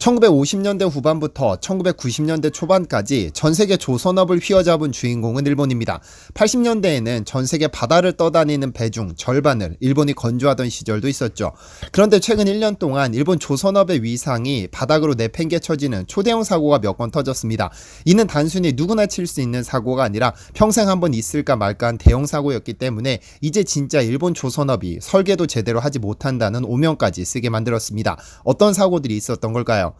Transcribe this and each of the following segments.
1950년대 후반부터 1990년대 초반까지 전세계 조선업을 휘어잡은 주인공은 일본입니다. 80년대에는 전세계 바다를 떠다니는 배 중 절반을 일본이 건조하던 시절도 있었죠. 그런데 최근 1년 동안 일본 조선업의 위상이 바닥으로 내팽개쳐지는 초대형 사고가 몇 건 터졌습니다. 이는 단순히 누구나 칠 수 있는 사고가 아니라 평생 한번 있을까 말까한 대형 사고였기 때문에 이제 진짜 일본 조선업이 설계도 제대로 하지 못한다는 오명까지 쓰게 만들었습니다. 어떤 사고들이 있었던 걸까요?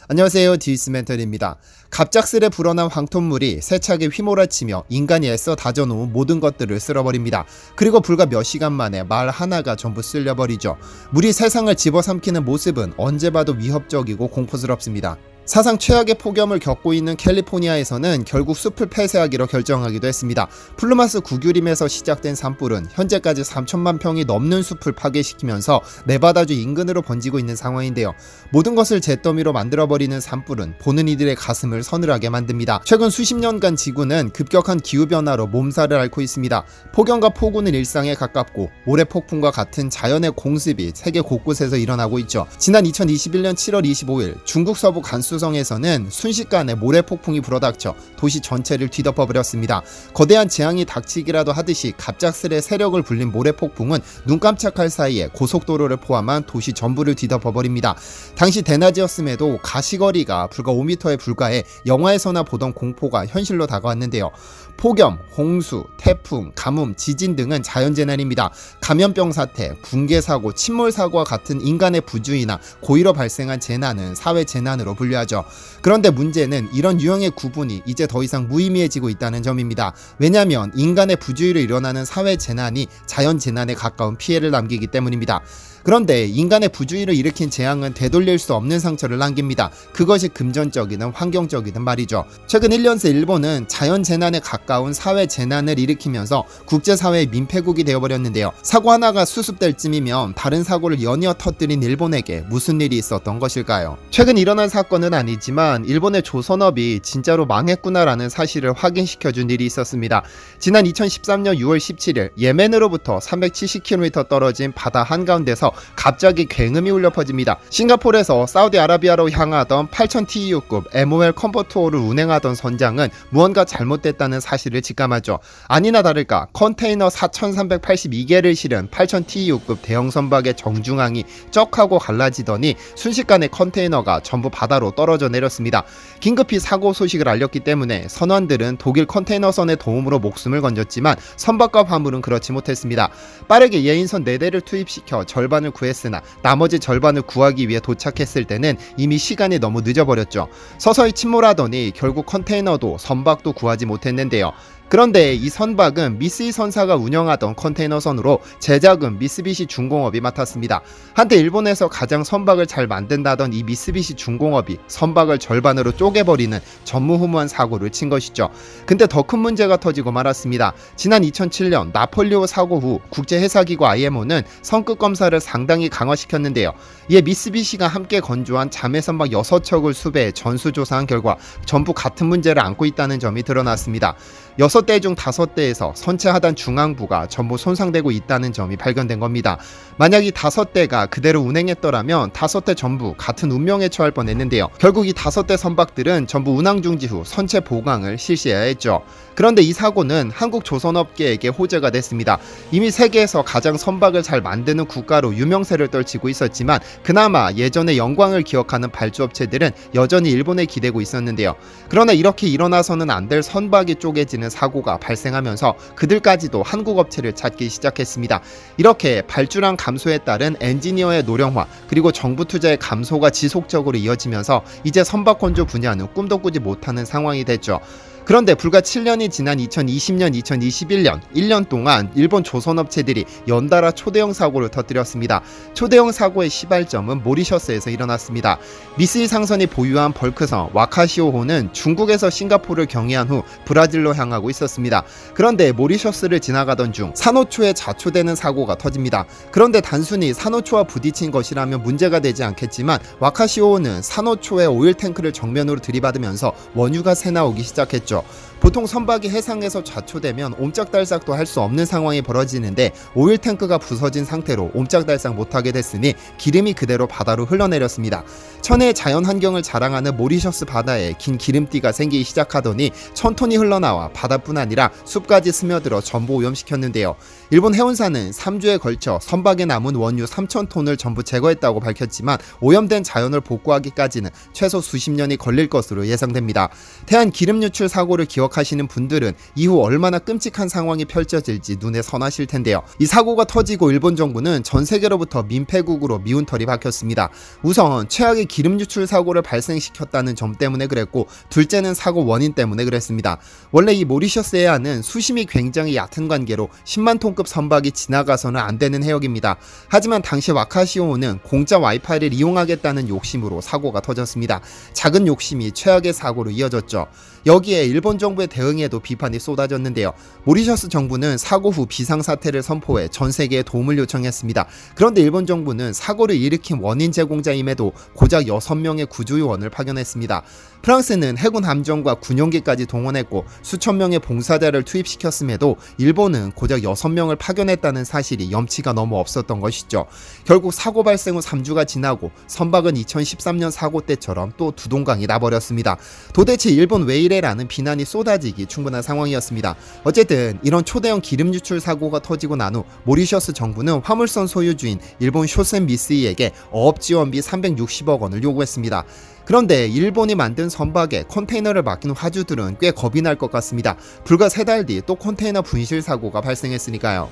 안녕하세요, 디스멘털입니다. 갑작스레 불어난 황토물이 세차게 휘몰아치며 인간이 애써 다져놓은 모든 것들을 쓸어버립니다. 그리고 불과 몇 시간 만에 말 하나가 전부 쓸려버리죠. 물이 세상을 집어삼키는 모습은 언제 봐도 위협적이고 공포스럽습니다. 사상 최악의 폭염을 겪고 있는 캘리포니아에서는 결국 숲을 폐쇄하기로 결정하기도 했습니다. 플루마스 구규림에서 시작된 산불은 현재까지 3천만 평이 넘는 숲을 파괴시키면서 네바다주 인근으로 번지고 있는 상황인데요. 모든 것을 잿더미로 만들어버리는 산불은 보는 이들의 가슴을 서늘하게 만듭니다. 최근 수십 년간 지구는 급격한 기후변화로 몸살을 앓고 있습니다. 폭염과 폭우는 일상에 가깝고 모래폭풍과 같은 자연의 공습이 세계 곳곳에서 일어나고 있죠. 지난 2021년 7월 25일 중국 서부 간수성에서는 순식간에 모래폭풍이 불어닥쳐 도시 전체를 뒤덮어버렸습니다. 거대한 재앙이 닥치기라도 하듯이 갑작스레 세력을 불린 모래폭풍은 눈 깜짝할 사이에 고속도로를 포함한 도시 전부를 뒤덮어버립니다. 당시 대낮이었음에도 가시거리가 불과 5m에 불과해 영화에서나 보던 공포가 현실로 다가왔는데요. 폭염, 홍수, 태풍, 가뭄, 지진 등은 자연재난입니다. 감염병 사태, 붕괴사고, 침몰사고와 같은 인간의 부주의나 고의로 발생한 재난은 사회재난으로 분류하죠. 그런데 문제는 이런 유형의 구분이 이제 더 이상 무의미해지고 있다는 점입니다. 왜냐하면 인간의 부주의로 일어나는 사회재난이 자연재난에 가까운 피해를 남기기 때문입니다. 그런데 인간의 부주의를 일으킨 재앙은 되돌릴 수 없는 상처를 남깁니다. 그것이 금전적이든 환경적이든 말이죠. 최근 1년 새 일본은 자연재난에 가까운 사회재난을 일으키면서 국제사회의 민폐국이 되어버렸는데요. 사고 하나가 수습될 쯤이면 다른 사고를 연이어 터뜨린 일본에게 무슨 일이 있었던 것일까요? 최근 일어난 사건은 아니지만 일본의 조선업이 진짜로 망했구나라는 사실을 확인시켜준 일이 있었습니다. 지난 2013년 6월 17일 예멘으로부터 370km 떨어진 바다 한가운데서 갑자기 굉음이 울려 퍼집니다. 싱가포르에서 사우디아라비아로 향하던 8000TEU급 MOL 컨버터호를 운행하던 선장은 무언가 잘못됐다는 사실을 직감하죠. 아니나 다를까 컨테이너 4382개를 실은 8000TEU급 대형 선박의 정중앙이 쩍하고 갈라지더니 순식간에 컨테이너가 전부 바다로 떨어져 내렸습니다. 긴급히 사고 소식을 알렸기 때문에 선원들은 독일 컨테이너선의 도움으로 목숨을 건졌지만 선박과 화물은 그렇지 못했습니다. 빠르게 예인선 4대를 투입시켜 절반을 구했으나 나머지 절반을 구하기 위해 도착했을 때는 이미 시간이 너무 늦어버렸죠. 서서히 침몰하더니 결국 컨테이너도 선박도 구하지 못했는데요. 그런데 이 선박은 미쓰이 선사가 운영하던 컨테이너선으로 제작은 미쓰비시 중공업이 맡았습니다. 한때 일본에서 가장 선박을 잘 만든다던 이 미쓰비시 중공업이 선박을 절반으로 쪼개버리는 전무후무한 사고를 친 것이죠. 근데 더 큰 문제가 터지고 말았습니다. 지난 2007년 나폴리오 사고 후 국제해사기구 IMO는 성급 검사를 상당히 강화시켰는데요. 이에 미쓰비시가 함께 건조한 자매 선박 6척을 수배해 전수조사한 결과 전부 같은 문제를 안고 있다는 점이 드러났습니다. 6대 중 5대에서 선체 하단 중앙부가 전부 손상되고 있다는 점이 발견된 겁니다. 만약 이 5대가 그대로 운행했더라면 5대 전부 같은 운명에 처할 뻔했는데요. 결국 이 5대 선박들은 전부 운항 중지 후 선체 보강을 실시해야 했죠. 그런데 이 사고는 한국 조선업계에게 호재가 됐습니다. 이미 세계에서 가장 선박을 잘 만드는 국가로 유명세를 떨치고 있었지만 그나마 예전의 영광을 기억하는 발주업체들은 여전히 일본에 기대고 있었는데요. 그러나 이렇게 일어나서는 안 될 선박이 쪼개지는 사고가 발생하면서 그들까지도 한국 업체를 찾기 시작했습니다. 이렇게 발주량 감소에 따른 엔지니어의 노령화 그리고 정부 투자의 감소가 지속적으로 이어지면서 이제 선박 건조 분야는 꿈도 꾸지 못하는 상황이 됐죠. 그런데 불과 7년이 지난 2020년, 2021년 1년 동안 일본 조선업체들이 연달아 초대형 사고를 터뜨렸습니다. 초대형 사고의 시발점은 모리셔스에서 일어났습니다. 미쓰이 상선이 보유한 벌크선 와카시오호는 중국에서 싱가포르를 경유한 후 브라질로 향하고 있었습니다. 그런데 모리셔스를 지나가던 중 산호초에 자초되는 사고가 터집니다. 그런데 단순히 산호초와 부딪힌 것이라면 문제가 되지 않겠지만 와카시오호는 산호초에 오일 탱크를 정면으로 들이받으면서 원유가 새나오기 시작했죠. 벌어졌죠. 보통 선박이 해상에서 좌초되면 옴짝달싹도 할 수 없는 상황이 벌어지는데 오일 탱크가 부서진 상태로 옴짝달싹 못하게 됐으니 기름이 그대로 바다로 흘러내렸습니다. 천혜의 자연 환경을 자랑하는 모리셔스 바다에 긴 기름띠가 생기기 시작하더니 1000톤이 흘러나와 바다뿐 아니라 숲까지 스며들어 전부 오염시켰는데요. 일본 해운사는 3주에 걸쳐 선박에 남은 원유 3000톤을 전부 제거했다고 밝혔지만 오염된 자연을 복구하기까지는 최소 수십 년이 걸릴 것으로 예상됩니다. 태안 기름 유출 사고를 기억하시는 분들은 이후 얼마나 끔찍한 상황이 펼쳐질지 눈에 선하실 텐데요. 이 사고가 터지고 일본 정부는 전 세계로부터 민폐국으로 미운 털이 박혔습니다. 우선 최악의 기름 유출 사고를 발생시켰다는 점 때문에 그랬고, 둘째는 사고 원인 때문에 그랬습니다. 원래 이 모리셔스 해안은 수심이 굉장히 얕은 관계로 10만 톤급 선박이 지나가서는 안 되는 해역입니다. 하지만 당시 와카시오호는 공짜 와이파이를 이용하겠다는 욕심으로 사고가 터졌습니다. 작은 욕심이 최악의 사고로 이어졌죠. 여기에 일본 정부의 대응에도 비판이 쏟아졌는데요. 모리셔스 정부는 사고 후 비상사태를 선포해 전 세계에 도움을 요청했습니다. 그런데 일본 정부는 사고를 일으킨 원인 제공자임에도 고작 6명의 구조요원을 파견했습니다. 프랑스는 해군 함정과 군용기까지 동원했고 수천 명의 봉사자를 투입시켰음에도 일본은 고작 6명을 파견했다는 사실이 염치가 너무 없었던 것이죠. 결국 사고 발생 후 3주가 지나고 선박은 2013년 사고 때처럼 또 두동강이 나버렸습니다. 도대체 일본 왜 이래라는 비난이 쏟아지기 충분한 상황이었습니다. 어쨌든 이런 초대형 기름 유출 사고가 터지고 난 후 모리셔스 정부는 화물선 소유주인 일본 쇼센 미쓰이에게 어업 지원비 360억 원을 요구했습니다. 그런데 일본이 만든 선박에 컨테이너를 맡긴 화주들은 꽤 겁이 날 것 같습니다. 불과 3달 뒤 또 컨테이너 분실 사고가 발생했으니까요.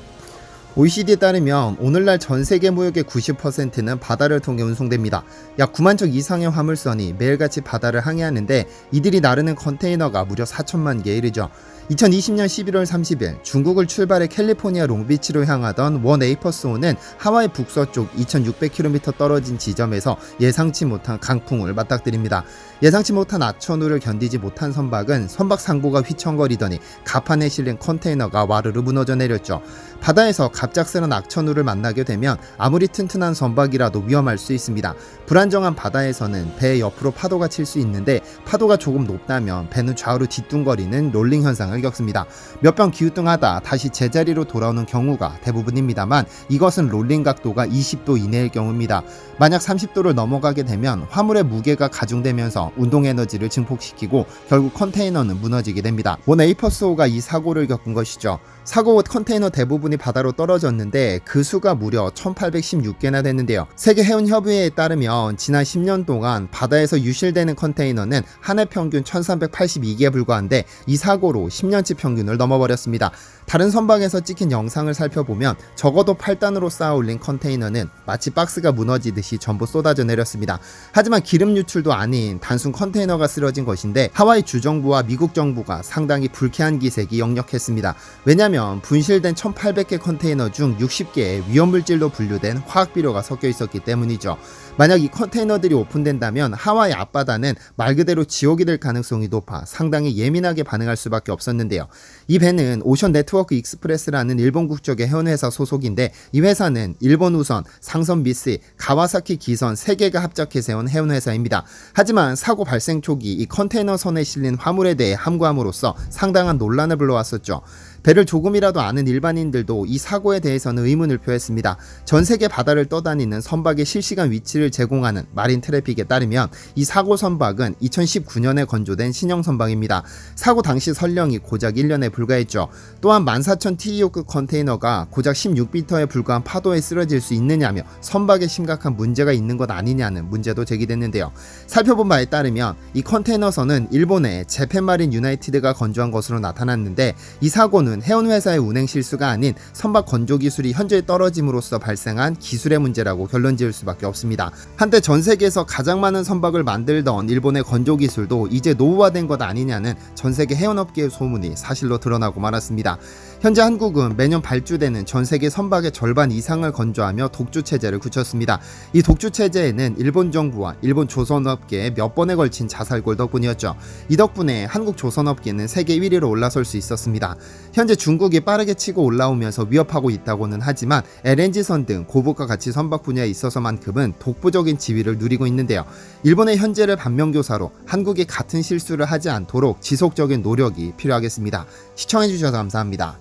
OECD에 따르면 오늘날 전 세계 무역의 90%는 바다를 통해 운송됩니다. 약 9만 척 이상의 화물선이 매일같이 바다를 항해하는데 이들이 나르는 컨테이너가 무려 4천만 개에 이르죠. 2020년 11월 30일 중국을 출발해 캘리포니아 롱비치로 향하던 원 에이퍼스호는 하와이 북서쪽 2600km 떨어진 지점에서 예상치 못한 강풍을 맞닥뜨립니다. 예상치 못한 악천후를 견디지 못한 선박은 선박 상부가 휘청거리더니 갑판에 실린 컨테이너가 와르르 무너져 내렸죠. 바다에서 갑작스런 악천후를 만나게 되면 아무리 튼튼한 선박이라도 위험할 수 있습니다. 불안정한 바다에서는 배 옆으로 파도가 칠 수 있는데 파도가 조금 높다면 배는 좌우로 뒤뚱거리는 롤링 현상을 겪습니다. 몇 번 기우뚱하다 다시 제자리로 돌아오는 경우가 대부분입니다만 이것은 롤링 각도가 20도 이내일 경우입니다. 만약 30도를 넘어가게 되면 화물의 무게가 가중되면서 운동 에너지를 증폭시키고 결국 컨테이너는 무너지게 됩니다. 원 에이퍼스호가 이 사고를 겪은 것이죠. 사고 후 컨테이너 대부분이 바다로 떨어졌는데 그 수가 무려 1816개나 됐는데요. 세계해운협의회에 따르면 지난 10년 동안 바다에서 유실되는 컨테이너는 한 해 평균 1382개에 불과한데 이 사고로 10년치 평균을 넘어버렸습니다. 다른 선박에서 찍힌 영상을 살펴보면 적어도 8단으로 쌓아 올린 컨테이너는 마치 박스가 무너지듯이 전부 쏟아져 내렸습니다. 하지만 기름 유출도 아닌 단순 컨테이너가 쓰러진 것인데 하와이 주정부와 미국 정부가 상당히 불쾌한 기색이 역력했습니다. 왜냐하면 분실된 1800개 컨테이너 중 60개에 위험물질로 분류된 화학비료가 섞여 있었기 때문이죠. 만약 이 컨테이너들이 오픈된다면 하와이 앞바다는 말 그대로 지옥이 될 가능성이 높아 상당히 예민하게 반응할 수밖에 없었는데요. 이 배는 오션 네트워크 익스프레스라는 일본 국적의 해운회사 소속인데 이 회사는 일본 우선, 상선 미쓰이, 가와사키 기선 3개가 합작해 세운 해운회사입니다. 하지만 사고 발생 초기 이 컨테이너 선에 실린 화물에 대해 함구함으로써 상당한 논란을 불러왔었죠. 배를 조금이라도 아는 일반인들도 이 사고에 대해서는 의문을 표했습니다. 전 세계 바다를 떠다니는 선박의 실시간 위치를 제공하는 마린 트래픽에 따르면 이 사고 선박은 2019년에 건조된 신형 선박입니다. 사고 당시 선령이 고작 1년에 불과했죠. 또한 14,000TEU급 컨테이너가 고작 16m에 불과한 파도에 쓰러질 수 있느냐며 선박에 심각한 문제가 있는 것 아니냐는 문제도 제기됐는데요. 살펴본 바에 따르면 이 컨테이너선은 일본의 재팬마린 유나이티드가 건조한 것으로 나타났는데 이 사고는 해운회사의 운행 실수가 아닌 선박 건조 기술이 현저히 떨어짐으로써 발생한 기술의 문제라고 결론 지을 수밖에 없습니다. 한때 전 세계에서 가장 많은 선박을 만들던 일본의 건조 기술도 이제 노후화된 것 아니냐는 전 세계 해운업계의 소문이 사실로 드러나고 말았습니다. 현재 한국은 매년 발주되는 전 세계 선박의 절반 이상을 건조하며 독주 체제를 굳혔습니다. 이 독주 체제에는 일본 정부와 일본 조선업계의 몇 번에 걸친 자살골 덕분이었죠. 이 덕분에 한국 조선업계는 세계 1위로 올라설 수 있었습니다. 현재 중국이 빠르게 치고 올라오면서 위협하고 있다고는 하지만 LNG선 등 고부가 가치 선박 분야에 있어서만큼은 독보적인 지위를 누리고 있는데요. 일본의 현재를 반면교사로 한국이 같은 실수를 하지 않도록 지속적인 노력이 필요하겠습니다. 시청해주셔서 감사합니다.